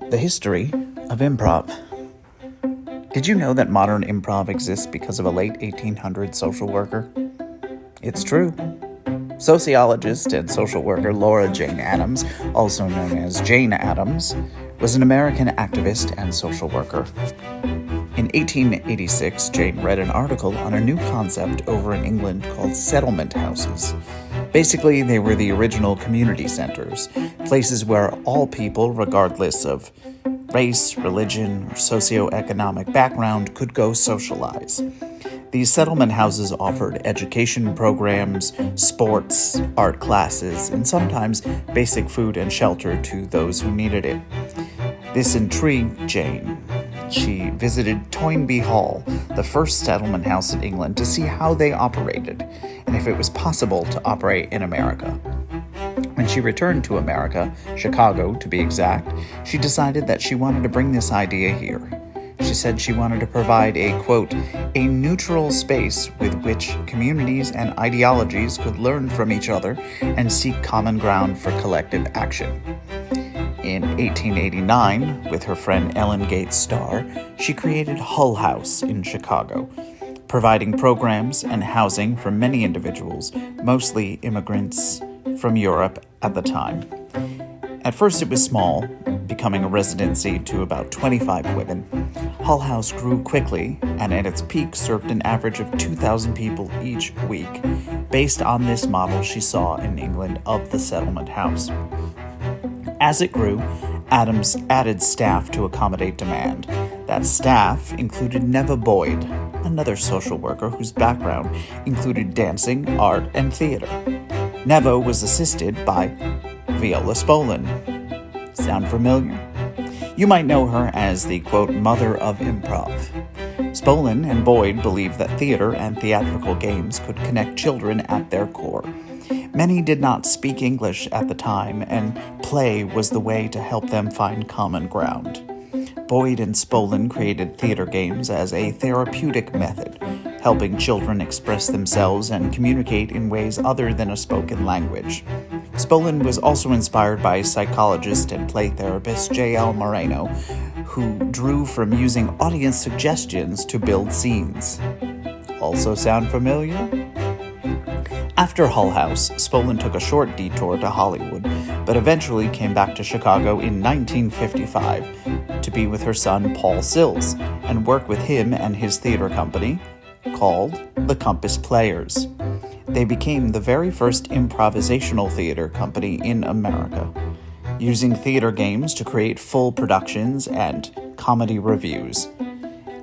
The History of Improv. Did you know that modern improv exists because of a late 1800s social worker? It's true. Sociologist and social worker Laura Jane Addams, also known as Jane Addams, was an American activist and social worker. In 1886, Jane read an article on a new concept over in England called settlement houses. Basically, they were the original community centers, places where all people, regardless of race, religion, or socioeconomic background, could go socialize. These settlement houses offered education programs, sports, art classes, and sometimes basic food and shelter to those who needed it. This intrigued Jane. She visited Toynbee Hall, the first settlement house in England, to see how they operated, and if it was possible to operate in America. When she returned to America, Chicago to be exact, she decided that she wanted to bring this idea here. She said she wanted to provide a, quote, a neutral space with which communities and ideologies could learn from each other and seek common ground for collective action. In 1889, with her friend Ellen Gates Starr, she created Hull House in Chicago, providing programs and housing for many individuals, mostly immigrants from Europe at the time. At first it was small, becoming a residency to about 25 women. Hull House grew quickly, and at its peak served an average of 2,000 people each week, based on this model she saw in England of the settlement house. As it grew, Addams added staff to accommodate demand. That staff included Neva Boyd, another social worker whose background included dancing, art, and theater. Neva was assisted by Viola Spolin. Sound familiar? You might know her as the, quote, mother of improv. Spolin and Boyd believed that theater and theatrical games could connect children at their core. Many did not speak English at the time, and play was the way to help them find common ground. Boyd and Spolin created theater games as a therapeutic method, helping children express themselves and communicate in ways other than a spoken language. Spolin was also inspired by psychologist and play therapist J.L. Moreno, who drew from using audience suggestions to build scenes. Also sound familiar? After Hull House, Spolin took a short detour to Hollywood, but eventually came back to Chicago in 1955 to be with her son Paul Sills and work with him and his theater company called the Compass Players. They became the very first improvisational theater company in America, using theater games to create full productions and comedy reviews.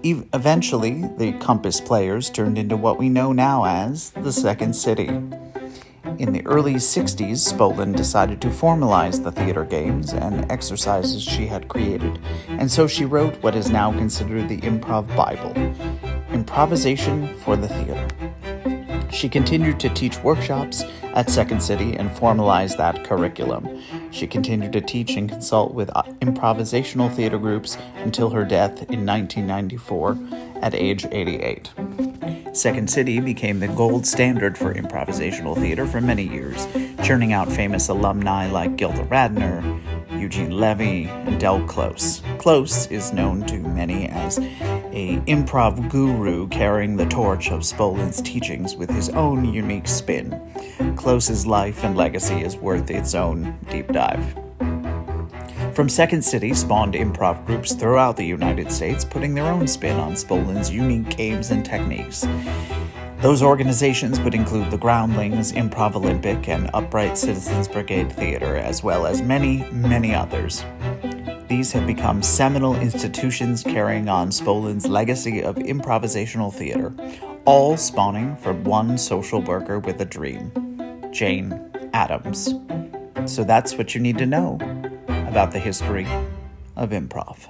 Eventually, the Compass Players turned into what we know now as the Second City. In the early 60s, Spolin decided to formalize the theater games and exercises she had created, and so she wrote what is now considered the Improv Bible, Improvisation for the Theater. She continued to teach workshops at Second City and formalized that curriculum. She continued to teach and consult with improvisational theater groups until her death in 1994 at age 88. Second City became the gold standard for improvisational theater for many years, churning out famous alumni like Gilda Radner, Eugene Levy, and Del Close. Close is known to many as a improv guru carrying the torch of Spolin's teachings with his own unique spin. Close's life and legacy is worth its own deep dive. From Second City spawned improv groups throughout the United States, putting their own spin on Spolin's unique games and techniques. Those organizations would include the Groundlings, Improv Olympic, and Upright Citizens Brigade Theater, as well as many, many others. These have become seminal institutions carrying on Spolin's legacy of improvisational theater, all spawning from one social worker with a dream, Jane Addams. So that's what you need to know about the history of improv.